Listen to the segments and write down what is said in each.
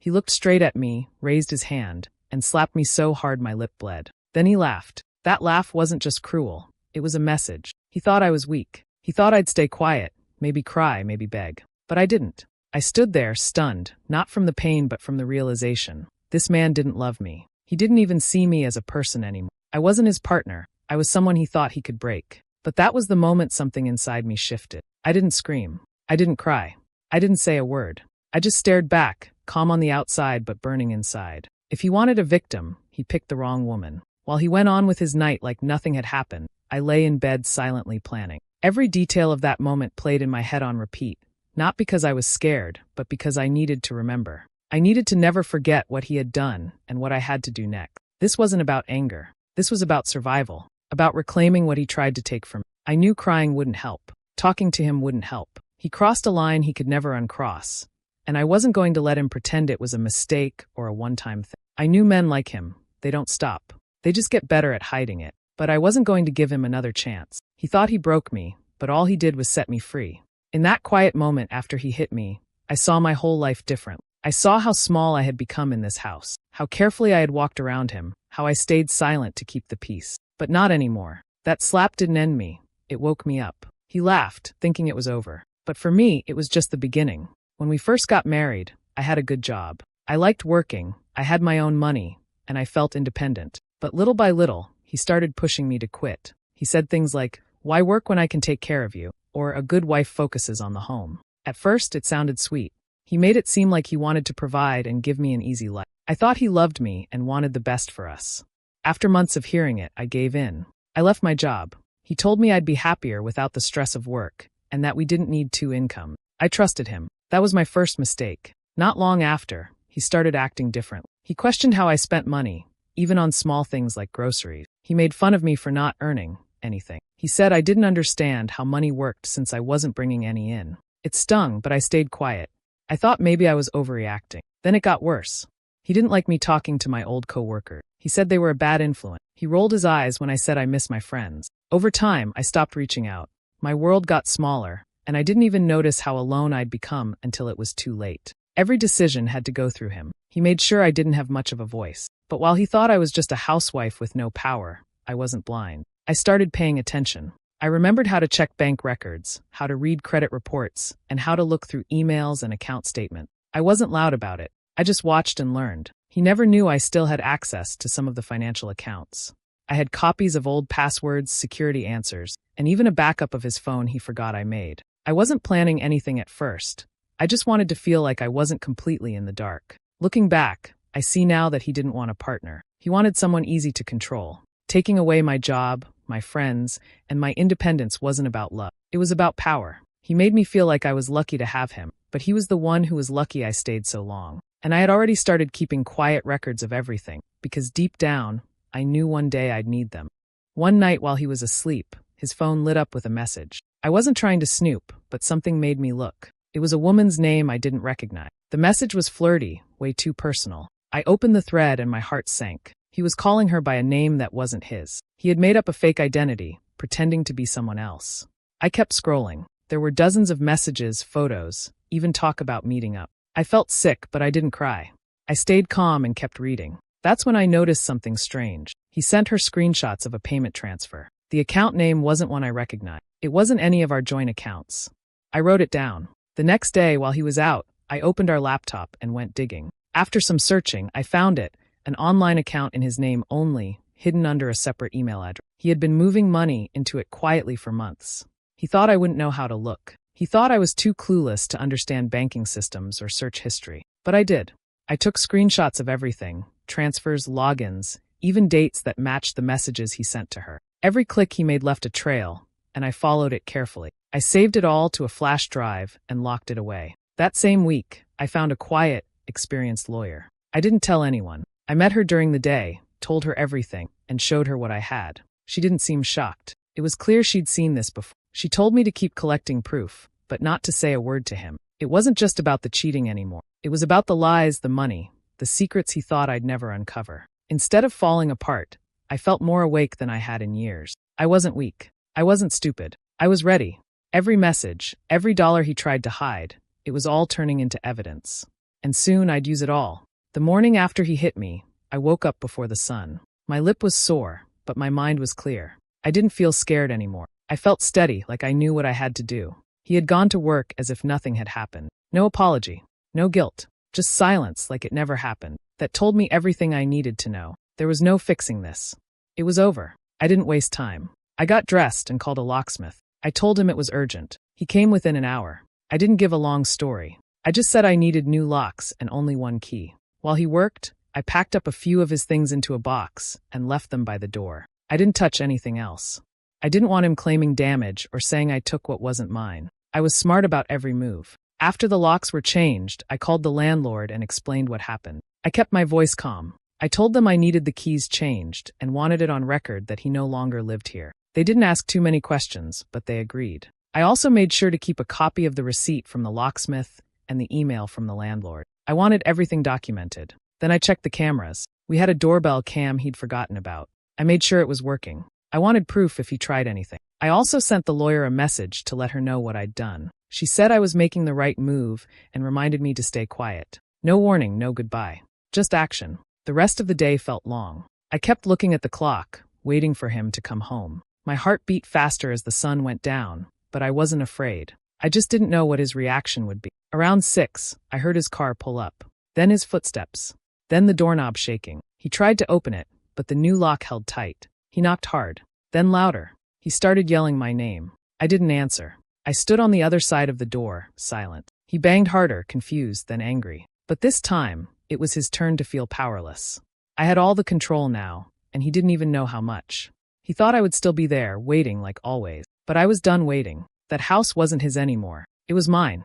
He looked straight at me, raised his hand, and slapped me so hard my lip bled. Then he laughed. That laugh wasn't just cruel. It was a message. He thought I was weak. He thought I'd stay quiet, maybe cry, maybe beg. But I didn't. I stood there, stunned, not from the pain but from the realization. This man didn't love me. He didn't even see me as a person anymore. I wasn't his partner. I was someone he thought he could break. But that was the moment something inside me shifted. I didn't scream. I didn't cry. I didn't say a word. I just stared back, calm on the outside but burning inside. If he wanted a victim, he picked the wrong woman. While he went on with his night like nothing had happened, I lay in bed silently planning. Every detail of that moment played in my head on repeat, not because I was scared, but because I needed to remember. I needed to never forget what he had done and what I had to do next. This wasn't about anger. This was about survival, about reclaiming what he tried to take from me. I knew crying wouldn't help. Talking to him wouldn't help. He crossed a line he could never uncross, and I wasn't going to let him pretend it was a mistake or a one-time thing. I knew men like him. They don't stop. They just get better at hiding it. But I wasn't going to give him another chance. He thought he broke me, but all he did was set me free. In that quiet moment after he hit me, I saw my whole life different. I saw how small I had become in this house, how carefully I had walked around him, how I stayed silent to keep the peace. But not anymore. That slap didn't end me. It woke me up. He laughed, thinking it was over. But for me, it was just the beginning. When we first got married, I had a good job. I liked working, I had my own money, and I felt independent. But little by little, he started pushing me to quit. He said things like, "Why work when I can take care of you?" Or "A good wife focuses on the home." At first, it sounded sweet. He made it seem like he wanted to provide and give me an easy life. I thought he loved me and wanted the best for us. After months of hearing it, I gave in. I left my job. He told me I'd be happier without the stress of work, and that we didn't need two incomes. I trusted him. That was my first mistake. Not long after, he started acting differently. He questioned how I spent money, even on small things like groceries. He made fun of me for not earning anything. He said I didn't understand how money worked since I wasn't bringing any in. It stung, but I stayed quiet. I thought maybe I was overreacting. Then it got worse. He didn't like me talking to my old coworkers. He said they were a bad influence. He rolled his eyes when I said I miss my friends. Over time, I stopped reaching out. My world got smaller, and I didn't even notice how alone I'd become until it was too late. Every decision had to go through him. He made sure I didn't have much of a voice. But while he thought I was just a housewife with no power, I wasn't blind. I started paying attention. I remembered how to check bank records, how to read credit reports, and how to look through emails and account statements. I wasn't loud about it. I just watched and learned. He never knew I still had access to some of the financial accounts. I had copies of old passwords, security answers, and even a backup of his phone he forgot I made. I wasn't planning anything at first. I just wanted to feel like I wasn't completely in the dark. Looking back, I see now that he didn't want a partner. He wanted someone easy to control. Taking away my job, my friends, and my independence wasn't about love. It was about power. He made me feel like I was lucky to have him, but he was the one who was lucky I stayed so long. And I had already started keeping quiet records of everything, because deep down, I knew one day I'd need them. One night while he was asleep, his phone lit up with a message. I wasn't trying to snoop, but something made me look. It was a woman's name I didn't recognize. The message was flirty, way too personal. I opened the thread and my heart sank. He was calling her by a name that wasn't his. He had made up a fake identity, pretending to be someone else. I kept scrolling. There were dozens of messages, photos, even talk about meeting up. I felt sick, but I didn't cry. I stayed calm and kept reading. That's when I noticed something strange. He sent her screenshots of a payment transfer. The account name wasn't one I recognized. It wasn't any of our joint accounts. I wrote it down. The next day, while he was out, I opened our laptop and went digging. After some searching, I found it, an online account in his name only, hidden under a separate email address. He had been moving money into it quietly for months. He thought I wouldn't know how to look. He thought I was too clueless to understand banking systems or search history. But I did. I took screenshots of everything, transfers, logins, even dates that matched the messages he sent to her. Every click he made left a trail, and I followed it carefully. I saved it all to a flash drive and locked it away. That same week, I found a quiet, experienced lawyer. I didn't tell anyone. I met her during the day, told her everything, and showed her what I had. She didn't seem shocked. It was clear she'd seen this before. She told me to keep collecting proof, but not to say a word to him. It wasn't just about the cheating anymore. It was about the lies, the money, the secrets he thought I'd never uncover. Instead of falling apart, I felt more awake than I had in years. I wasn't weak. I wasn't stupid. I was ready. Every message, every dollar he tried to hide, it was all turning into evidence. and soon I'd use it all. The morning after he hit me, I woke up before the sun. My lip was sore, but my mind was clear. I didn't feel scared anymore. I felt steady, like I knew what I had to do. He had gone to work as if nothing had happened. No apology, no guilt, just silence like it never happened. That told me everything I needed to know. There was no fixing this. It was over. I didn't waste time. I got dressed and called a locksmith. I told him it was urgent. He came within an hour. I didn't give a long story. I just said I needed new locks and only one key. While he worked, I packed up a few of his things into a box and left them by the door. I didn't touch anything else. I didn't want him claiming damage or saying I took what wasn't mine. I was smart about every move. After the locks were changed, I called the landlord and explained what happened. I kept my voice calm. I told them I needed the keys changed and wanted it on record that he no longer lived here. They didn't ask too many questions, but they agreed. I also made sure to keep a copy of the receipt from the locksmith and the email from the landlord. I wanted everything documented. Then I checked the cameras. We had a doorbell cam he'd forgotten about. I made sure it was working. I wanted proof if he tried anything. I also sent the lawyer a message to let her know what I'd done. She said I was making the right move and reminded me to stay quiet. No warning, no goodbye. Just action. The rest of the day felt long. I kept looking at the clock, waiting for him to come home. My heart beat faster as the sun went down, but I wasn't afraid. I just didn't know what his reaction would be. Around 6, I heard his car pull up. Then his footsteps. Then the doorknob shaking. He tried to open it, but the new lock held tight. He knocked hard. Then louder. He started yelling my name. I didn't answer. I stood on the other side of the door, silent. He banged harder, confused, then angry. But this time, it was his turn to feel powerless. I had all the control now, and he didn't even know how much. He thought I would still be there, waiting like always. But I was done waiting. That house wasn't his anymore. It was mine.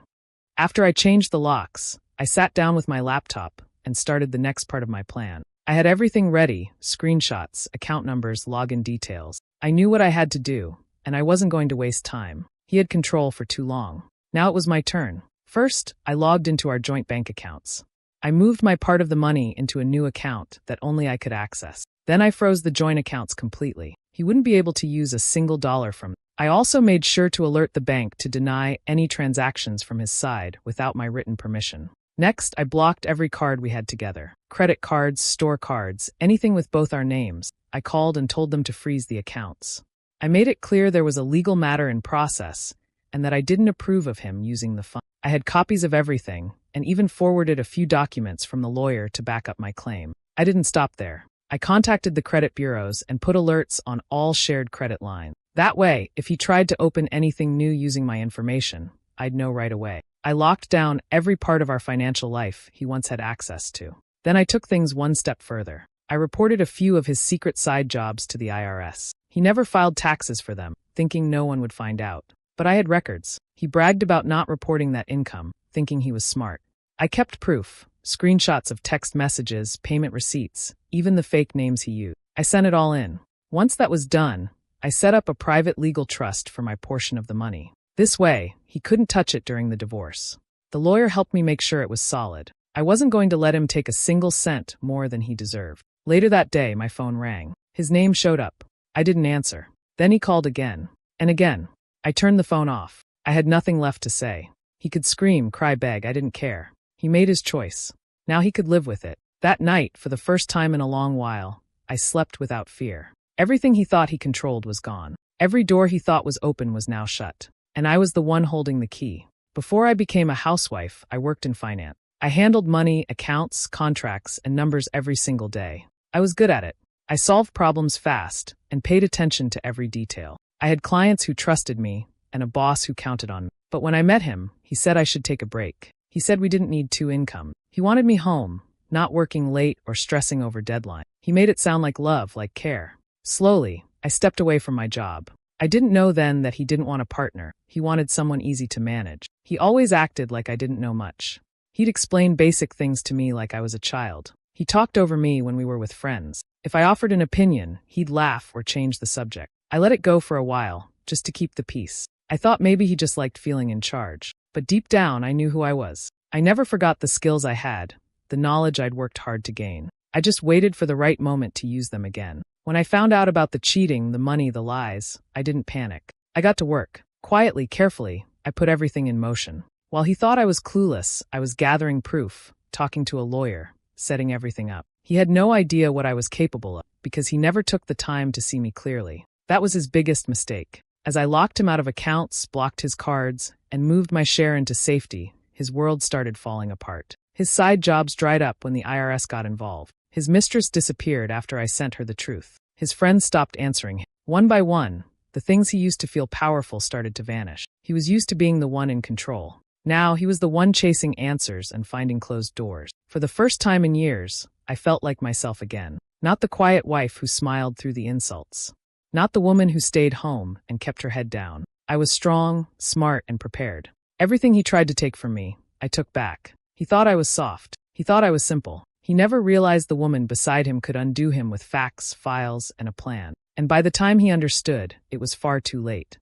After I changed the locks, I sat down with my laptop and started the next part of my plan. I had everything ready, screenshots, account numbers, login details. I knew what I had to do, and I wasn't going to waste time. He had control for too long. Now it was my turn. First, I logged into our joint bank accounts. I moved my part of the money into a new account that only I could access. Then I froze the joint accounts completely. He wouldn't be able to use a single dollar from it. I also made sure to alert the bank to deny any transactions from his side without my written permission. Next, I blocked every card we had together. Credit cards, store cards, anything with both our names. I called and told them to freeze the accounts. I made it clear there was a legal matter in process and that I didn't approve of him using the funds. I had copies of everything and even forwarded a few documents from the lawyer to back up my claim. I didn't stop there. I contacted the credit bureaus and put alerts on all shared credit lines. That way, if he tried to open anything new using my information, I'd know right away. I locked down every part of our financial life he once had access to. Then I took things one step further. I reported a few of his secret side jobs to the IRS. He never filed taxes for them, thinking no one would find out. But I had records. He bragged about not reporting that income, thinking he was smart. I kept proof, screenshots of text messages, payment receipts, even the fake names he used. I sent it all in. Once that was done, I set up a private legal trust for my portion of the money. This way, he couldn't touch it during the divorce. The lawyer helped me make sure it was solid. I wasn't going to let him take a single cent more than he deserved. Later that day, my phone rang. His name showed up. I didn't answer. Then he called again. And again. I turned the phone off. I had nothing left to say. He could scream, cry, beg. I didn't care. He made his choice. Now he could live with it. That night, for the first time in a long while, I slept without fear. Everything he thought he controlled was gone. Every door he thought was open was now shut. And I was the one holding the key. Before I became a housewife, I worked in finance. I handled money, accounts, contracts, and numbers every single day. I was good at it. I solved problems fast and paid attention to every detail. I had clients who trusted me and a boss who counted on me. But when I met him, he said I should take a break. He said we didn't need two incomes. He wanted me home, not working late or stressing over deadlines. He made it sound like love, like care. Slowly, I stepped away from my job. I didn't know then that he didn't want a partner. He wanted someone easy to manage. He always acted like I didn't know much. He'd explain basic things to me like I was a child. He talked over me when we were with friends. If I offered an opinion, he'd laugh or change the subject. I let it go for a while, just to keep the peace. I thought maybe he just liked feeling in charge. But deep down, I knew who I was. I never forgot the skills I had, the knowledge I'd worked hard to gain. I just waited for the right moment to use them again. When I found out about the cheating, the money, the lies, I didn't panic. I got to work. Quietly, carefully, I put everything in motion. While he thought I was clueless, I was gathering proof, talking to a lawyer, setting everything up. He had no idea what I was capable of because he never took the time to see me clearly. That was his biggest mistake. As I locked him out of accounts, blocked his cards, and moved my share into safety, his world started falling apart. His side jobs dried up when the IRS got involved. His mistress disappeared after I sent her the truth. His friends stopped answering him. One by one, the things he used to feel powerful started to vanish. He was used to being the one in control. Now he was the one chasing answers and finding closed doors. For the first time in years, I felt like myself again. Not the quiet wife who smiled through the insults. Not the woman who stayed home and kept her head down. I was strong, smart, and prepared. Everything he tried to take from me, I took back. He thought I was soft. He thought I was simple. He never realized the woman beside him could undo him with facts, files, and a plan. And by the time he understood, it was far too late.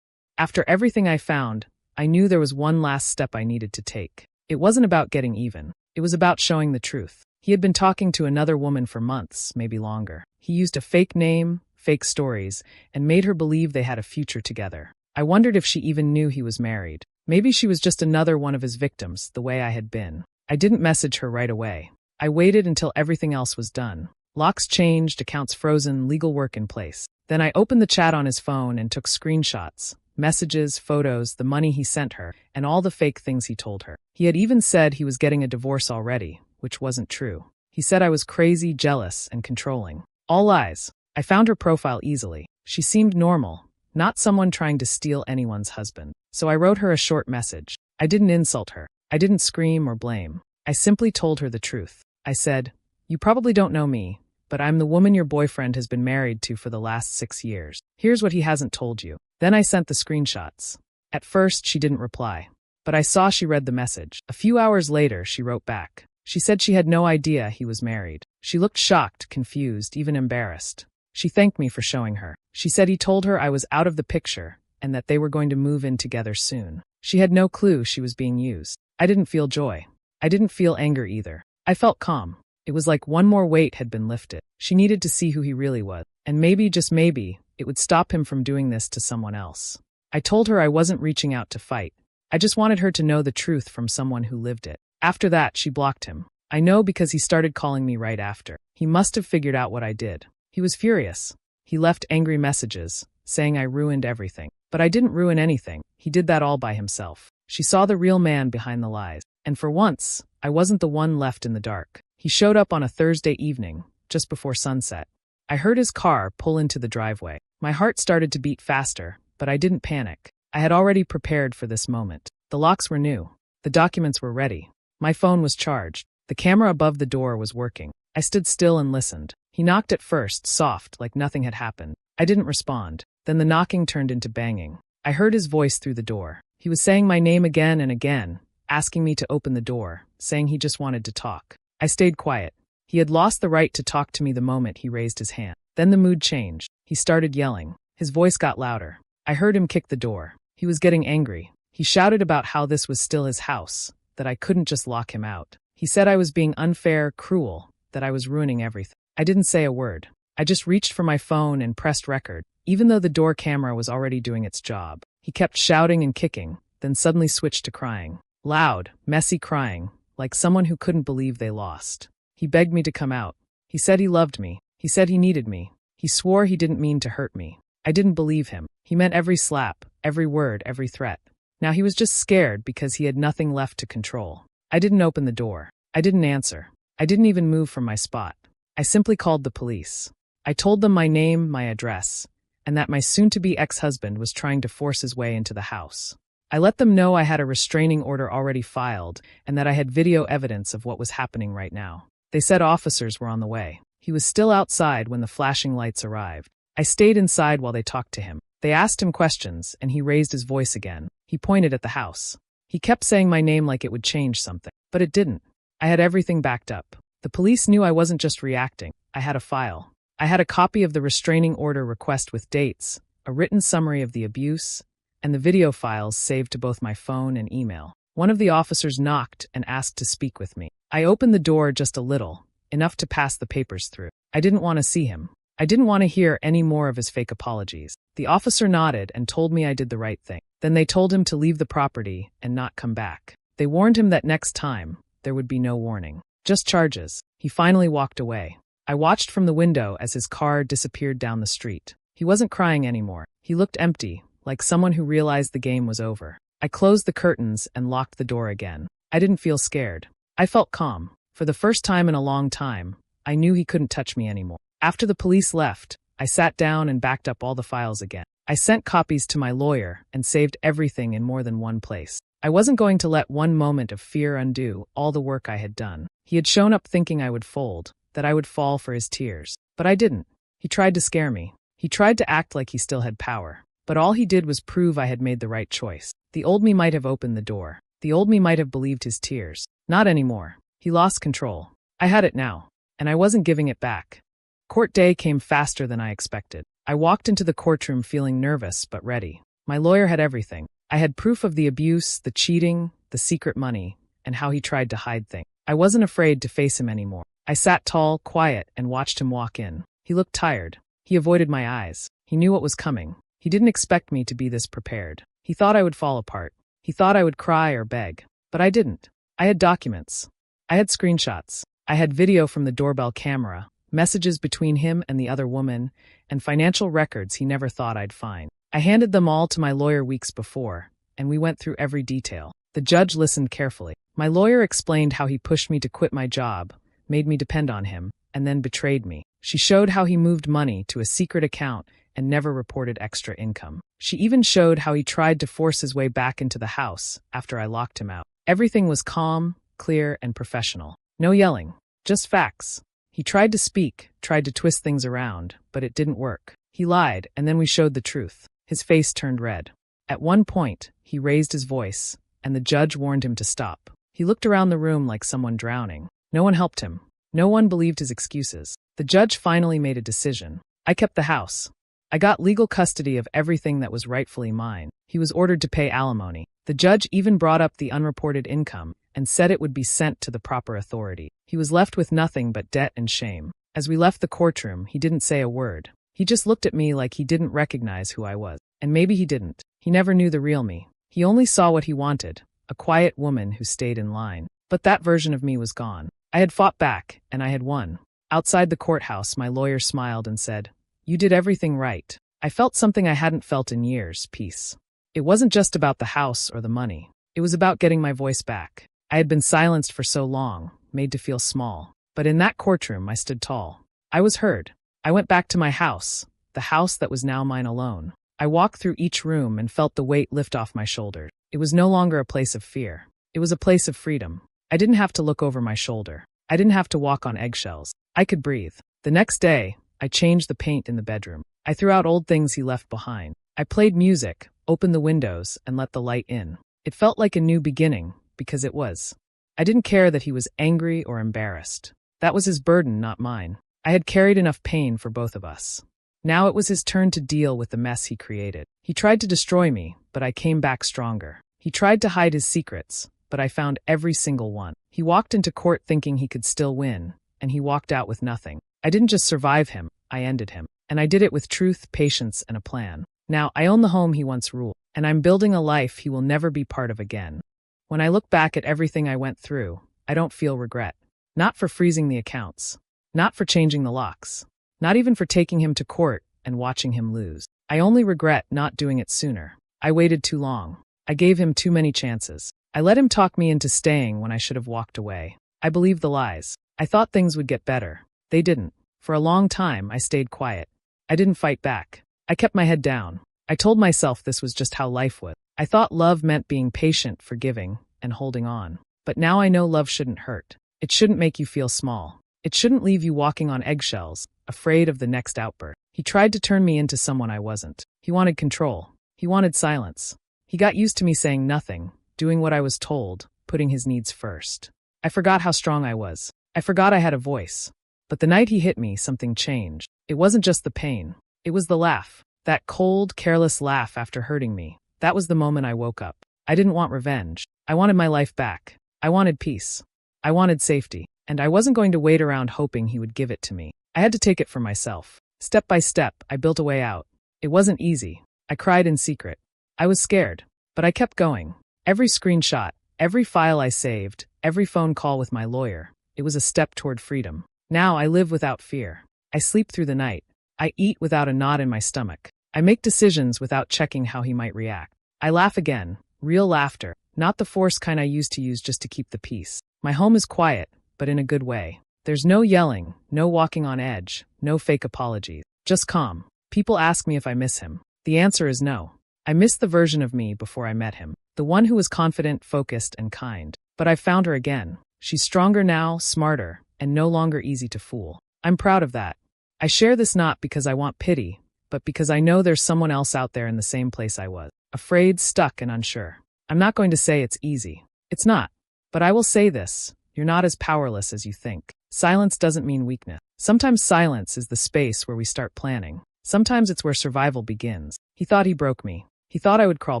After everything I found, I knew there was one last step I needed to take. It wasn't about getting even. It was about showing the truth. He had been talking to another woman for months, maybe longer. He used a fake name, fake stories, and made her believe they had a future together. I wondered if she even knew he was married. Maybe she was just another one of his victims, the way I had been. I didn't message her right away. I waited until everything else was done. Locks changed, accounts frozen, legal work in place. Then I opened the chat on his phone and took screenshots, messages, photos, the money he sent her, and all the fake things he told her. He had even said he was getting a divorce already, which wasn't true. He said I was crazy, jealous, and controlling. All lies. I found her profile easily. She seemed normal, not someone trying to steal anyone's husband. So I wrote her a short message. I didn't insult her. I didn't scream or blame. I simply told her the truth. I said, "You probably don't know me, but I'm the woman your boyfriend has been married to for the last 6 years. Here's what he hasn't told you." Then I sent the screenshots. At first, she didn't reply, but I saw she read the message. A few hours later, she wrote back. She said she had no idea he was married. She looked shocked, confused, even embarrassed. She thanked me for showing her. She said he told her I was out of the picture and that they were going to move in together soon. She had no clue she was being used. I didn't feel joy. I didn't feel anger either. I felt calm. It was like one more weight had been lifted. She needed to see who he really was. And maybe, just maybe, it would stop him from doing this to someone else. I told her I wasn't reaching out to fight. I just wanted her to know the truth from someone who lived it. After that, she blocked him. I know because he started calling me right after. He must have figured out what I did. He was furious. He left angry messages, saying I ruined everything. But I didn't ruin anything. He did that all by himself. She saw the real man behind the lies. And for once, I wasn't the one left in the dark. He showed up on a Thursday evening, just before sunset. I heard his car pull into the driveway. My heart started to beat faster, but I didn't panic. I had already prepared for this moment. The locks were new. The documents were ready. My phone was charged. The camera above the door was working. I stood still and listened. He knocked at first, soft, like nothing had happened. I didn't respond. Then the knocking turned into banging. I heard his voice through the door. He was saying my name again and again, asking me to open the door, saying he just wanted to talk. I stayed quiet. He had lost the right to talk to me the moment he raised his hand. Then the mood changed. He started yelling. His voice got louder. I heard him kick the door. He was getting angry. He shouted about how this was still his house, that I couldn't just lock him out. He said I was being unfair, cruel, that I was ruining everything. I didn't say a word. I just reached for my phone and pressed record, even though the door camera was already doing its job. He kept shouting and kicking, then suddenly switched to crying. Loud, messy crying, like someone who couldn't believe they lost. He begged me to come out. He said he loved me. He said he needed me. He swore he didn't mean to hurt me. I didn't believe him. He meant every slap, every word, every threat. Now he was just scared because he had nothing left to control. I didn't open the door. I didn't answer. I didn't even move from my spot. I simply called the police. I told them my name, my address, and that my soon-to-be ex-husband was trying to force his way into the house. I let them know I had a restraining order already filed and that I had video evidence of what was happening right now. They said officers were on the way. He was still outside when the flashing lights arrived. I stayed inside while they talked to him. They asked him questions, and he raised his voice again. He pointed at the house. He kept saying my name like it would change something, but it didn't. I had everything backed up. The police knew I wasn't just reacting. I had a file. I had a copy of the restraining order request with dates, a written summary of the abuse, and the video files saved to both my phone and email. One of the officers knocked and asked to speak with me. I opened the door just a little, enough to pass the papers through. I didn't want to see him. I didn't want to hear any more of his fake apologies. The officer nodded and told me I did the right thing. Then they told him to leave the property and not come back. They warned him that next time, there would be no warning. Just charges. He finally walked away. I watched from the window as his car disappeared down the street. He wasn't crying anymore. He looked empty, like someone who realized the game was over. I closed the curtains and locked the door again. I didn't feel scared. I felt calm. For the first time in a long time, I knew he couldn't touch me anymore. After the police left, I sat down and backed up all the files again. I sent copies to my lawyer and saved everything in more than one place. I wasn't going to let one moment of fear undo all the work I had done. He had shown up thinking I would fold, that I would fall for his tears. But I didn't. He tried to scare me. He tried to act like he still had power. But all he did was prove I had made the right choice. The old me might have opened the door. The old me might have believed his tears. Not anymore. He lost control. I had it now, and I wasn't giving it back. Court day came faster than I expected. I walked into the courtroom feeling nervous but ready. My lawyer had everything. I had proof of the abuse, the cheating, the secret money, and how he tried to hide things. I wasn't afraid to face him anymore. I sat tall, quiet, and watched him walk in. He looked tired. He avoided my eyes. He knew what was coming. He didn't expect me to be this prepared. He thought I would fall apart. He thought I would cry or beg. But I didn't. I had documents. I had screenshots. I had video from the doorbell camera, messages between him and the other woman, and financial records he never thought I'd find. I handed them all to my lawyer weeks before, and we went through every detail. The judge listened carefully. My lawyer explained how he pushed me to quit my job, made me depend on him, and then betrayed me. She showed how he moved money to a secret account and never reported extra income. She even showed how he tried to force his way back into the house after I locked him out. Everything was calm, clear, and professional. No yelling, just facts. He tried to speak, tried to twist things around, but it didn't work. He lied, and then we showed the truth. His face turned red. At one point, he raised his voice, and the judge warned him to stop. He looked around the room like someone drowning. No one helped him. No one believed his excuses. The judge finally made a decision. I kept the house. I got legal custody of everything that was rightfully mine. He was ordered to pay alimony. The judge even brought up the unreported income and said it would be sent to the proper authority. He was left with nothing but debt and shame. As we left the courtroom, he didn't say a word. He just looked at me like he didn't recognize who I was. And maybe he didn't. He never knew the real me. He only saw what he wanted, a quiet woman who stayed in line. But that version of me was gone. I had fought back, and I had won. Outside the courthouse, my lawyer smiled and said, "You did everything right." I felt something I hadn't felt in years, peace. It wasn't just about the house or the money. It was about getting my voice back. I had been silenced for so long, made to feel small. But in that courtroom, I stood tall. I was heard. I went back to my house, the house that was now mine alone. I walked through each room and felt the weight lift off my shoulders. It was no longer a place of fear. It was a place of freedom. I didn't have to look over my shoulder. I didn't have to walk on eggshells. I could breathe. The next day, I changed the paint in the bedroom. I threw out old things he left behind. I played music, opened the windows, and let the light in. It felt like a new beginning, because it was. I didn't care that he was angry or embarrassed. That was his burden, not mine. I had carried enough pain for both of us. Now it was his turn to deal with the mess he created. He tried to destroy me, but I came back stronger. He tried to hide his secrets, but I found every single one. He walked into court thinking he could still win, and he walked out with nothing. I didn't just survive him, I ended him. And I did it with truth, patience, and a plan. Now, I own the home he once ruled, and I'm building a life he will never be part of again. When I look back at everything I went through, I don't feel regret. Not for freezing the accounts. Not for changing the locks. Not even for taking him to court and watching him lose. I only regret not doing it sooner. I waited too long. I gave him too many chances. I let him talk me into staying when I should have walked away. I believed the lies. I thought things would get better. They didn't. For a long time, I stayed quiet. I didn't fight back. I kept my head down. I told myself this was just how life was. I thought love meant being patient, forgiving, and holding on. But now I know love shouldn't hurt. It shouldn't make you feel small. It shouldn't leave you walking on eggshells, afraid of the next outburst. He tried to turn me into someone I wasn't. He wanted control. He wanted silence. He got used to me saying nothing, doing what I was told, putting his needs first. I forgot how strong I was. I forgot I had a voice. But the night he hit me, something changed. It wasn't just the pain. It was the laugh. That cold, careless laugh after hurting me. That was the moment I woke up. I didn't want revenge. I wanted my life back. I wanted peace. I wanted safety. And I wasn't going to wait around hoping he would give it to me. I had to take it for myself. Step by step, I built a way out. It wasn't easy. I cried in secret. I was scared. But I kept going. Every screenshot, every file I saved, every phone call with my lawyer. It was a step toward freedom. Now I live without fear. I sleep through the night. I eat without a knot in my stomach. I make decisions without checking how he might react. I laugh again, real laughter, not the forced kind I used to use just to keep the peace. My home is quiet, but in a good way. There's no yelling, no walking on edge, no fake apologies. Just calm. People ask me if I miss him. The answer is no. I miss the version of me before I met him. The one who was confident, focused, and kind. But I've found her again. She's stronger now, smarter, and no longer easy to fool. I'm proud of that. I share this not because I want pity, but because I know there's someone else out there in the same place I was. Afraid, stuck, and unsure. I'm not going to say it's easy. It's not. But I will say this. You're not as powerless as you think. Silence doesn't mean weakness. Sometimes silence is the space where we start planning. Sometimes it's where survival begins. He thought he broke me. He thought I would crawl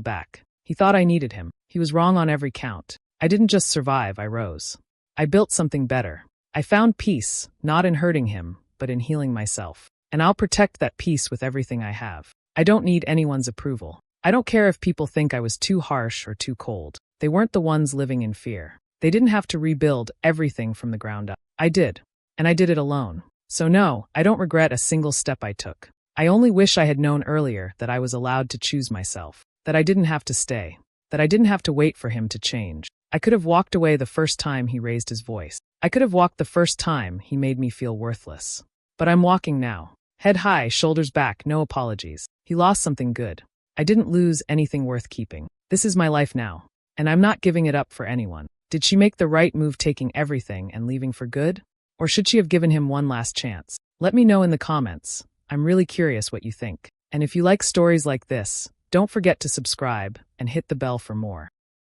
back. He thought I needed him. He was wrong on every count. I didn't just survive, I rose. I built something better. I found peace, not in hurting him, but in healing myself. And I'll protect that peace with everything I have. I don't need anyone's approval. I don't care if people think I was too harsh or too cold. They weren't the ones living in fear. They didn't have to rebuild everything from the ground up. I did. And I did it alone. So no, I don't regret a single step I took. I only wish I had known earlier that I was allowed to choose myself. That I didn't have to stay. That I didn't have to wait for him to change. I could have walked away the first time he raised his voice. I could have walked the first time he made me feel worthless. But I'm walking now. Head high, shoulders back, no apologies. He lost something good. I didn't lose anything worth keeping. This is my life now. And I'm not giving it up for anyone. Did she make the right move taking everything and leaving for good? Or should she have given him one last chance? Let me know in the comments. I'm really curious what you think. And if you like stories like this, don't forget to subscribe and hit the bell for more.